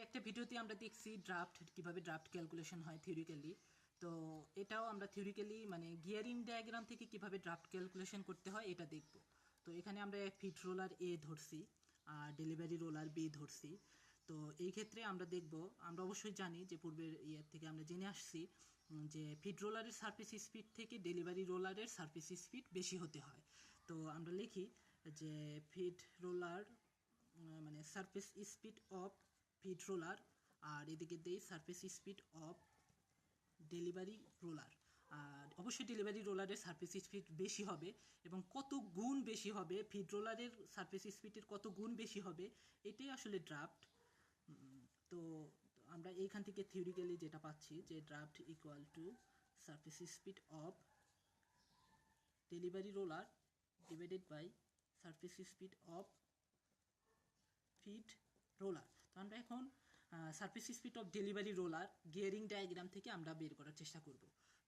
একটা ভিডিওতে আমরা দেখছি কিভাবে ড্রাফট ক্যালকুলেশন হয় থিওরিক্যালি। তো এটাও আমরা থিওরিক্যালি মানে গিয়ারিং ডায়াগ্রাম থেকে কিভাবে ড্রাফট ক্যালকুলেশন করতে হয় এটা দেখব। তো এখানে আমরা ফিট রোলার এ ধরছি আর ডেলিভারি রোলার বি ধরছি। তো এই ক্ষেত্রে আমরা দেখব, আমরা অবশ্যই জানি যে পূর্বের ইয়ের থেকে আমরা জেনে আসছি যে ফিট রোলারের সারফেস স্পিড থেকে ডেলিভারি রোলারের সারফেস স্পিড বেশি হতে হয়। তো আমরা লিখি যে ফিট রোলার মানে surface speed of feed roller, আর এদিকে দেই surface speed of delivery roller. আর অবশ্যই ডেলিভারি রোলারের সারফেস স্পিড বেশি হবে, এবং কত গুণ বেশি হবে, ফিট রোলারের সারফেস স্পিডের কত গুণ বেশি হবে এটাই আসলে ড্রাফট। তো আমরা এইখান থেকে থিওরিক্যালি যেটা পাচ্ছি যে draft equal to surface speed of delivery roller divided by surface speed of feed roller. তো আমরা এখন surface speed of delivery roller gearing diagram থেকে আমরা বের করার চেষ্টা করব।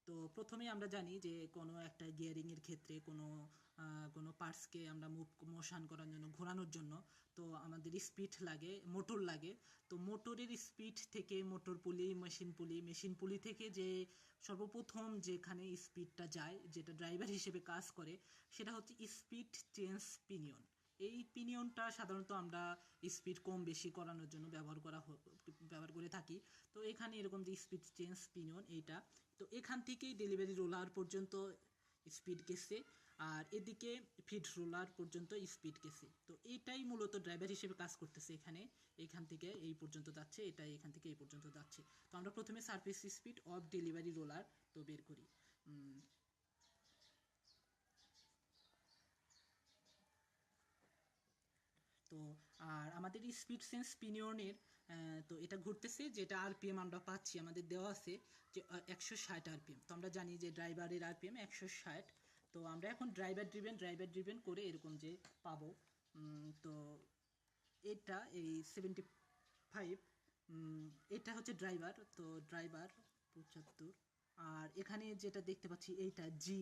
তো প্রথমে আমরা জানি যে কোনো একটা গিয়ারিংয়ের ক্ষেত্রে কোনো পার্টসকে আমরা মোশন করার জন্য, ঘোরানোর জন্য তো আমাদের স্পিড লাগে, মোটর লাগে। তো মোটরের স্পিড থেকে মোটর পুলি, মেশিন পুলি থেকে যে সর্বপ্রথম যেখানে স্পিডটা যায়, যেটা ড্রাইভার হিসেবে কাজ করে, সেটা হচ্ছে স্পিড চেঞ্জ পিনিয়ন। এই পিনিয়নটা সাধারণত আমরা স্পিড কম বেশি করানোর জন্য ব্যবহার করে থাকি। তো এখানে এরকম যে স্পিড চেঞ্জ পিনিয়ন এইটা, তো এখান থেকেই ডেলিভারি রোলার পর্যন্ত স্পিড গেছে, আর এদিকে ফিড রোলার পর্যন্ত স্পিড গেছে। তো এইটাই মূলত ড্রাইভার হিসেবে কাজ করতেছে। এখান থেকে এই পর্যন্ত যাচ্ছে, এটাই এখান থেকে এই পর্যন্ত যাচ্ছে। তো আমরা প্রথমে surface speed of delivery roller তো বের করি। তো আর আমাদের স্পিড চেঞ্জ পিনিয়নের তো এটা ঘুরতেছে, যেটা আরপিএম আমরা পাচ্ছি, আমাদের দেওয়া আছে যে 160 আরপিএম। তো আমরা জানি যে ড্রাইভারের আরপিএম 160। তো আমরা এখন ড্রাইভার ড্রিভেন করে এরকম যে পাবো। তো এটা এই 75, এটা হচ্ছে ড্রাইভার, তো ড্রাইভার 75। আর এখানে যেটা দেখতে পাচ্ছি এইটা জি,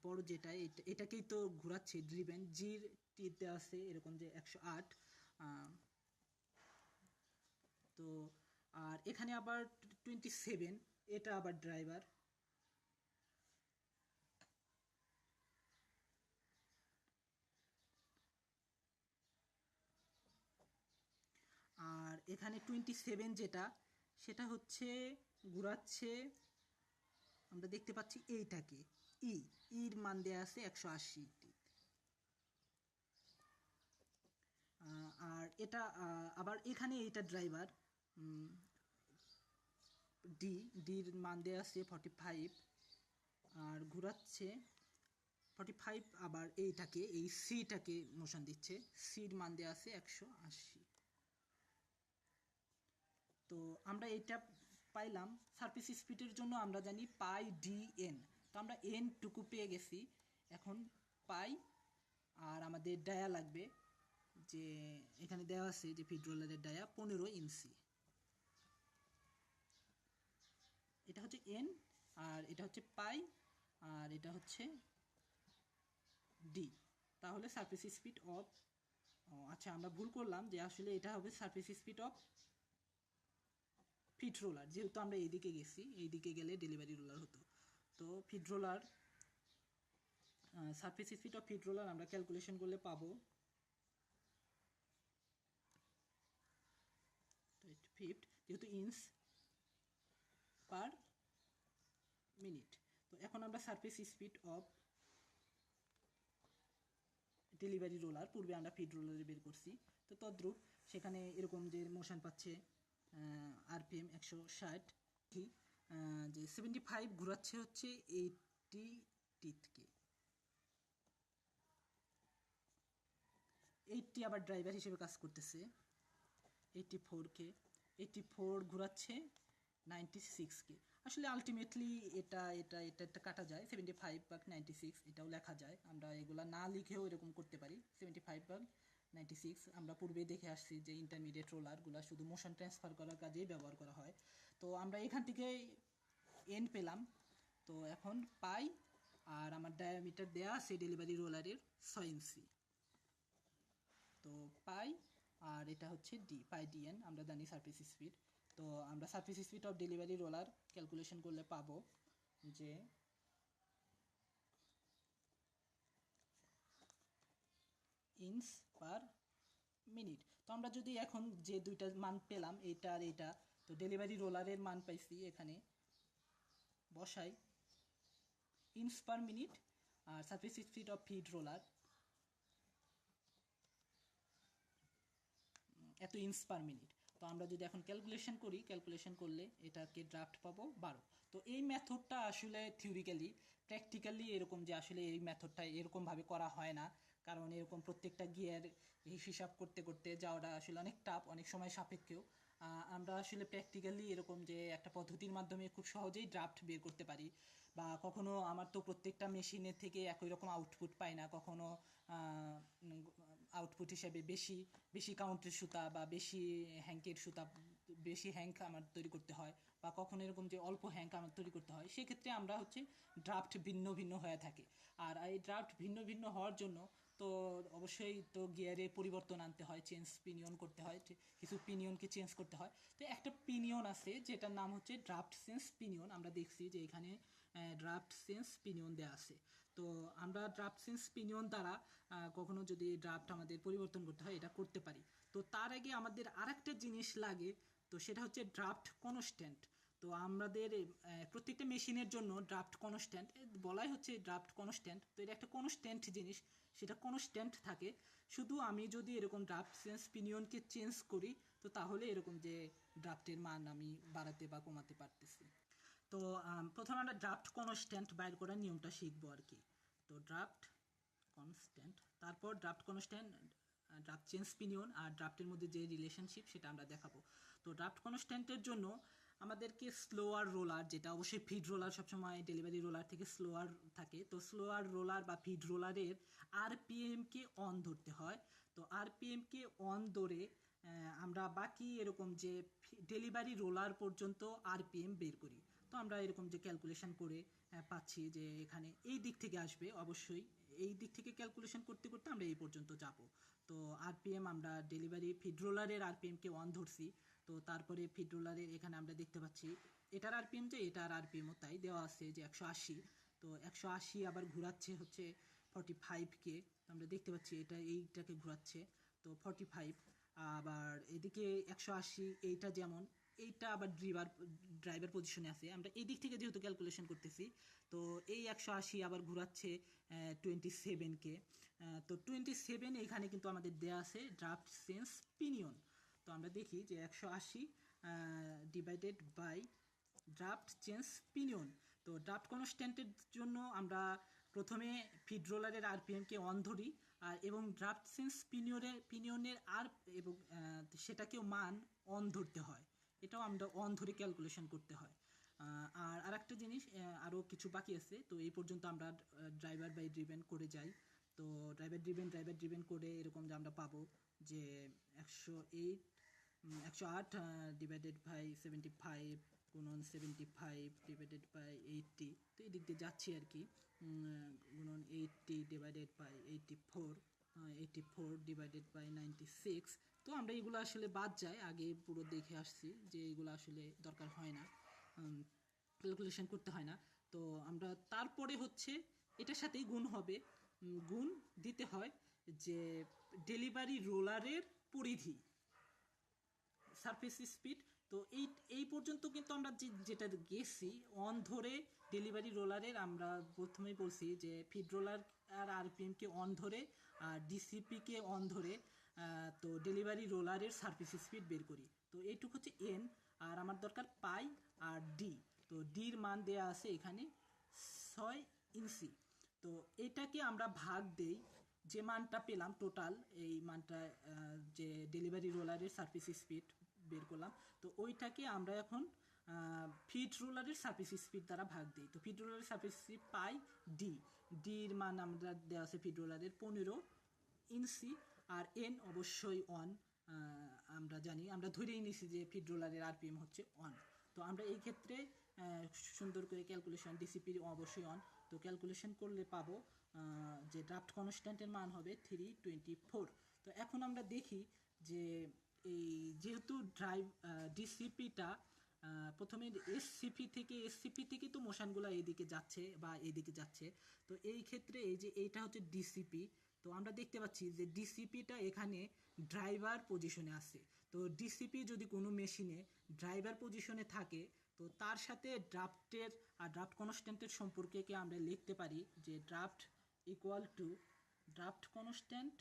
বড় যেটা এটাকেই তো ঘোরাচ্ছে ড্রিভেন, জির টিতে আছে এরকম যে 108। তো আর এখানে আবার 27, এটা আবার ড্রাইভার। আর এখানে 27 যেটা, সেটা হচ্ছে ঘুরাচ্ছে, আমরা দেখতে পাচ্ছি এইটাকে ইর মান দেওয়া আছে 180। আর এটা আবার এখানে এইটা ড্রাইভার, ডির মান দেওয়া আছে 45, আর ঘুরাচ্ছে 45। আবার এইটাকে, এই সিটাকে মোশন দিচ্ছে, সির মান দেওয়া আছে 180। তো আমরা এটা পাইলাম সারফেস স্পিডের জন্য। আমরা জানি পাই ডি এন, তো আমরা এন টুকু পেয়ে গেছি। এখন পাই, আর আমাদের ডায়া লাগবে, যে এখানে দেওয়া আছে যে ফিড রোলারের ডায়া 15 ইঞ্চি। এটা হচ্ছে এন, আর এটা হচ্ছে পাই, আর এটা হচ্ছে ডি। তাহলে সারফেস স্পিড অফ, আচ্ছা আমরা ভুল করলাম, যে আসলে এটা হবে surface speed of feed roller, যেহেতু আমরা এইদিকে গেছি, এইদিকে গেলে ডেলিভারি রোলার হতো। তো feed roller surface speed of feed roller আমরা ক্যালকুলেশন করলে পাবো 50, যেহেতু ইঞ্চ পার মিনিট। তো এখন আমরা surface speed of delivery roller, পূর্বে আমরা ফিড রোলারে বের করছি, তো তদ্রূপ সেখানে এরকম যে মোশন পাচ্ছে আরপিএম 160, যে 75 ঘুরাচ্ছে হচ্ছে 80 টিথকে, 80 আবার ড্রাইভার হিসেবে কাজ করতেছে 84 ঘোরাচ্ছে 96কে। আসলে আলটিমেটলি এটা কাটা যায়, 75 ভাগ 96 এটাও লেখা যায়। আমরা এগুলা না লিখেও এরকম করতে পারি, 75 ভাগ 96। আমরা পূর্বে দেখে আসছি যে ইন্টারমিডিয়েট রোলারগুলো শুধু মোশন ট্রান্সফার করার কাজেই ব্যবহার করা হয়। তো আমরা এখান থেকে এন পেলাম। তো এখন পাই, আর আমার ডায়ামিটার দেয়া আছে ডেলিভারি রোলারের 6 ইঞ্চি। তো পাই আর এটা হচ্ছে ডি, পাই ডিএন আমরা জানি সারফেস স্পিড। তো আমরা surface speed of delivery roller calculation করলে পাবো যে ইঞ্চ পার মিনিট। তো আমরা যদি এখন যে দুইটা মান পেলাম, এইটা আর এইটা, তো ডেলিভারি রোলারের মান পাইছি এখানে বসাই ইঞ্চ পার মিনিট, আর surface speed of feed roller এত ইঞ্চ পার মিনিট। তো আমরা যদি এখন ক্যালকুলেশন করি, ক্যালকুলেশন করলে এটাকে ড্রাফট পাবো 12। তো এই মেথডটা আসলে থিওরিক্যালি, প্র্যাকটিক্যালি এরকম যে আসলে এই মেথডটা এরকমভাবে করা হয় না, কারণ এরকম প্রত্যেকটা গিয়ার হিসাব করতে করতে যাওয়াটা আসলে অনেক টাফ, অনেক সময় সাপেক্ষেও। আমরা আসলে প্র্যাকটিক্যালি এরকম যে একটা পদ্ধতির মাধ্যমে খুব সহজেই ড্রাফট বের করতে পারি। বা কখনো আমার তো প্রত্যেকটা মেশিনের থেকে একই রকম আউটপুট পাই না, কখনো আউটপুট হিসেবে বেশি বেশি কাউন্টের সুতা বা বেশি হ্যাঙ্কের সুতা, বেশি হ্যাঙ্ক আমার তৈরি করতে হয়, বা কখনো এরকম যে অল্প হ্যাঙ্ক আমার তৈরি করতে হয়, সেক্ষেত্রে আমরা হচ্ছে ড্রাফট ভিন্ন ভিন্ন হয়ে থাকে। আর এই ড্রাফট ভিন্ন ভিন্ন হওয়ার জন্য তো অবশ্যই তো গিয়ারে পরিবর্তন আনতে হয়, চেঞ্জ পিনিয়ন করতে হয়, কিছু পিনিয়নকে চেঞ্জ করতে হয়। তো একটা পিনিয়ন আছে যেটার নাম হচ্ছে ড্রাফট চেঞ্জ পিনিয়ন। আমরা দেখছি যে এখানে ড্রাফট চেঞ্জ পিনিয়ন দেওয়া আছে। তো আমরা ড্রাফট চেঞ্জ পিনিয়ন দ্বারা কখনো যদি ড্রাফট আমাদের পরিবর্তন করতে হয় এটা করতে পারি। তো তার আগে আমাদের আরেকটা জিনিস লাগে, তো সেটা হচ্ছে ড্রাফট কনস্ট্যান্ট। তো আমাদের প্রত্যেকটা মেশিনের জন্য ড্রাফট কনস্ট্যান্ট বলাই হচ্ছে ড্রাফট কনস্ট্যান্ট। তো এটা একটা কনস্ট্যান্ট জিনিস, সেটা কনস্ট্যান্ট থাকে। শুধু আমি যদি এরকম ড্রাফট চেঞ্জ পিনিয়নকে চেঞ্জ করি, তো তাহলে এরকম যে ড্রাফটের মান আমি বাড়াতে বা কমাতে পারতেছি। তো প্রথমে আমরা ড্রাফট কনস্ট্যান্ট বাইর করার নিয়মটা শিখবো আর কি। তো ড্রাফট কনস্ট্যান্ট, তারপর draft constant, draft change pinion আর ড্রাফটের মধ্যে যে রিলেশনশিপ সেটা আমরা দেখাবো। তো ড্রাফট কনস্ট্যান্টের জন্য আমাদেরকে স্লোয়ার রোলার, যেটা অবশ্যই ফিড রোলার সবসময় ডেলিভারি রোলার থেকে স্লোয়ার থাকে, তো স্লোয়ার রোলার বা ফিড রোলারের আরপিএমকে অন ধরতে হয়। তো আরপিএমকে অন ধরে আমরা বাকি এরকম যে ডেলিভারি রোলার পর্যন্ত আরপিএম বের করি। তো আমরা এরকম যে ক্যালকুলেশন করে পাচ্ছি যে এখানে এই দিক থেকে আসবে, অবশ্যই এই দিক থেকে ক্যালকুলেশন করতে করতে আমরা এই পর্যন্ত যাব। তো আরপিএম আমরা ডেলিভারি ফিড রোলারের আরপিএমকে ওয়ান ধরছি। তো তারপরে ফিড রোলারের এখানে আমরা দেখতে পাচ্ছি এটার আরপিএম যে এটার আরপিএমও তাই দেওয়া আছে যে 180। তো 180 আবার ঘোরাচ্ছে হচ্ছে 45কে। আমরা দেখতে পাচ্ছি এটা এইটাকে ঘোরাচ্ছে, তো 45। আবার এদিকে 180 এইটা যেমন, এইটা আবার ড্রাইভার পজিশনে আছে, আমরা এই দিক থেকে যেহেতু ক্যালকুলেশন করতেছি। তো এই 180 আবার ঘোরাচ্ছে 27কে। তো 27 এখানে কিন্তু আমাদের দেয়া আছে ড্রাফট চেঞ্জ পিনিয়ন। তো আমরা দেখি যে 180 divided by draft change pinion. তো ড্রাফট কনস্ট্যান্টের জন্য আমরা প্রথমে ফিড রোলারের আরপিএমকে অন ধরি, আর এবং ড্রাফট চেঞ্জ পিনিয়নের আর এবং সেটাকেও মান অন ধরতে হয়, এটাও আমরা অন ধরে ক্যালকুলেশন করতে হয়। আর আরেকটা জিনিস, আরও কিছু বাকি আছে। তো এই পর্যন্ত আমরা ড্রাইভার বাই ড্রিভেন করে যাই। তো ড্রাইভার ড্রিভেন করে এরকম যে আমরা পাবো যে 108 ডিভাইডেড বাই 75 গুণন 75 ডিভাইডেড বাই 80। তো এই দিক দিয়ে যাচ্ছি আর কি, গুণন 80 ডিভাইডেড বাই 84, 84 ডিভাইডেড বাই 96। তো আমরা এগুলো আসলে বাদ যায়, আগে পুরো দেখে আসছি যে এগুলো আসলে দরকার হয় না, ক্যালকুলেশন করতে হয় না। তো আমরা তারপরে হচ্ছে এটার সাথেই গুণ হবে, গুণ দিতে হয় যে ডেলিভারি রোলারের পরিধি, সারফেস স্পিড। তো এই এই পর্যন্ত কিন্তু আমরা যেটা গেছি অন ধরে ডেলিভারি রোলারের, আমরা প্রথমেই বলছি যে ফিড রোলার আর আরপিএমকে অন ধরে আর ডিসিপিকে অন ধরে তো ডেলিভারি রোলারের সারফেস স্পিড বের করি। তো এইটুকু হচ্ছে এন, আর আমার দরকার পাই আর ডি। তো ডির মান দেয়া আছে এখানে 6 ইঞ্চি। তো এটাকে আমরা ভাগ দেই, যে মানটা পেলাম টোটাল এই মানটা, যে ডেলিভারি রোলারের সারফেস স্পিড বের করলাম, তো ওইটাকে আমরা এখন ফিড রোলারের সারফেস স্পিড দ্বারা ভাগ দিই। তো ফিড রোলারের সারফেস স্পিড পাই ডি, ডির মান আমরা দেওয়া আছে ফিড রোলারের 15 ইঞ্চি, আর এন অবশ্যই অন। আমরা জানি, আমরা ধরেই নিছি যে ফিড রোলারের আরপিএম হচ্ছে অন। তো আমরা এই ক্ষেত্রে সুন্দর করে ক্যালকুলেশন, ডিসিপি অবশ্যই অন। তো ক্যালকুলেশন করলে পাবো যে ড্রাফট কনস্ট্যান্টের মান হবে 324। তো এখন আমরা দেখি যে এই যেহেতু ডিসিপিটা প্রথমে এসসিপি থেকে তো মোশনগুলো এইদিকে যাচ্ছে বা এইদিকে যাচ্ছে। তো এই ক্ষেত্রে এই যে এইটা হচ্ছে ডিসিপি। তো আমরা দেখতে পাচ্ছি যে ডিসিপিটা এখানে ড্রাইভার পজিশনে আছে। তো ডিসিপি যদি কোনো মেশিনে ড্রাইভার পজিশনে থাকে, তো তার সাথে ড্রাফট কনস্ট্যান্টের সম্পর্কে আমরা লিখতে পারি যে draft equal to draft constant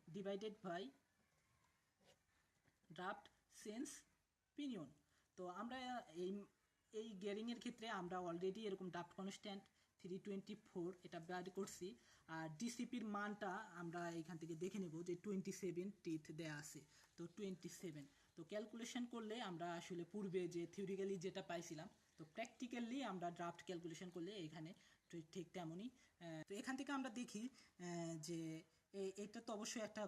divided by draft sense pinion. তো আমরা এই এই গিয়ারিংয়ের ক্ষেত্রে আমরা অলরেডি এরকম ড্রাফট কনস্ট্যান্ট 324 এটা বের করছি। আর ডিসিপির মানটা আমরা এখান থেকে দেখে নেব যে 27 টিথ দেয়া আছে। তো 27 তো ক্যালকুলেশন করলে আমরা আসলে পূর্বে যে থিওরিক্যালি যেটা পাইছিলাম, তো প্র্যাকটিক্যালি আমরা ড্রাফট ক্যালকুলেশন করলে এখানে ঠিক তেমনই। তো এখান থেকে আমরা দেখি যে এটা তো অবশ্যই একটা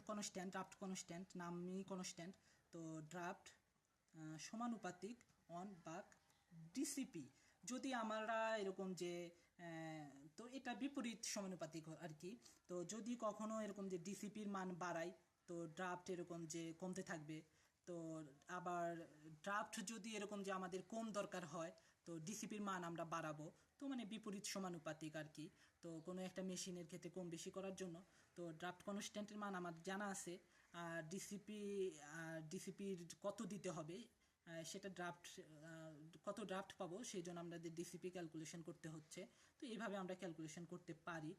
কনস্ট্যান্ট, ড্রাফট কনস্ট্যান্ট, নামই কনস্ট্যান্ট। তো ড্রাফট সমানুপাতিক অন বাক ডিসিপি। যদি আমরা এরকম যে তো এটা বিপরীত সমানুপাতিক আর কি। তো যদি কখনো এরকম যে ডিসিপির মান বাড়াই, তো ড্রাফট এরকম যে কমতে থাকবে। তো আবার ড্রাফট যদি এরকম যে আমাদের কম দরকার হয়, তো ডিসিপির মান আমরা বাড়াবো। তো মানে বিপরীত সমানুপাতিক আর কি। তো কোনো একটা মেশিনের ক্ষেত্রে কম বেশি করার জন্য তো ড্রাফট কনস্ট্যান্টের মান আমার জানা আছে। আর ডিসিপির কত দিতে হবে সেটা কত ড্রাফট পাবো সেই জন্য আমাদের ডিসিপি ক্যালকুলেশন করতে হচ্ছে। তো এইভাবে আমরা ক্যালকুলেশন করতে পারি।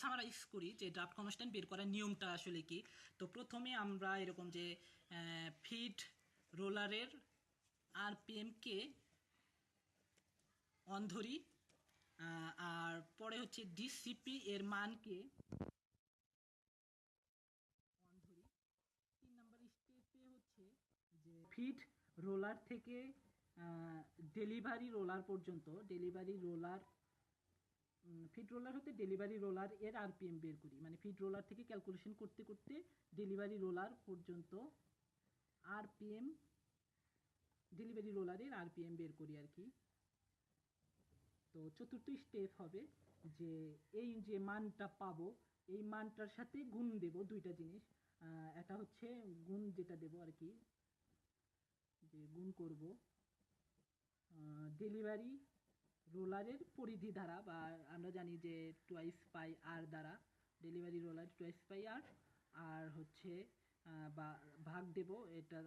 সামারাইজ করি যে ড্রাফট কনস্ট্যান্ট বের করার নিয়মটা আসলে কি। তো প্রথমে আমরা এরকম যে ফিড রোলারের আরপিএমকে অন ধরি, আর পরে হচ্ছে ডিসিপি এর মানকে অন ধরি। 3 নাম্বার স্টেপে হচ্ছে যে ফিড রোলার থেকে ডেলিভারি রোলার পর্যন্ত ফিড রোলার হতে ডেলিভারি রোলার এর আরপিএম বের করি। মানে ফিড রোলার থেকে ক্যালকুলেশন করতে করতে ডেলিভারি রোলার পর্যন্ত আরপিএম ডেলিভারি রোলারের আরপিএম বের করি আর কি। তো চতুর্থ স্টেপ হবে যে এই যে মানটা পাবো এই মানটার সাথে গুণ দেব দুইটা জিনিস। এটা হচ্ছে গুণ যেটা দেব আর কি, যে গুণ করব ডেলিভারি রোলারের পরিধি দ্বারা, বা আমরা জানি যে টুয়াইস পাই আর দ্বারা, ডেলিভারি রোলার টুয়াইস পাই আর, আর হচ্ছে বা ভাগ দেব এটা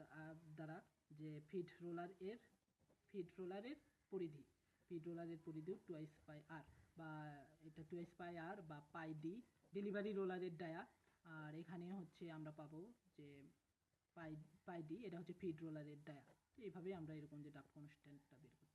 দ্বারা যে ফিড রোলারের পরিধি টুয়াইস পাই আর, বা এটা টুয়াইস পাই আর বা পাই ডি ডেলিভারি রোলারের ডায়া। আর এখানে হচ্ছে আমরা পাবো যে পাই ডি এটা হচ্ছে ফিড রোলারের ডায়া। তো এইভাবে আমরা এরকম যে ড্রাফট কনস্ট্যান্টটা বের করতে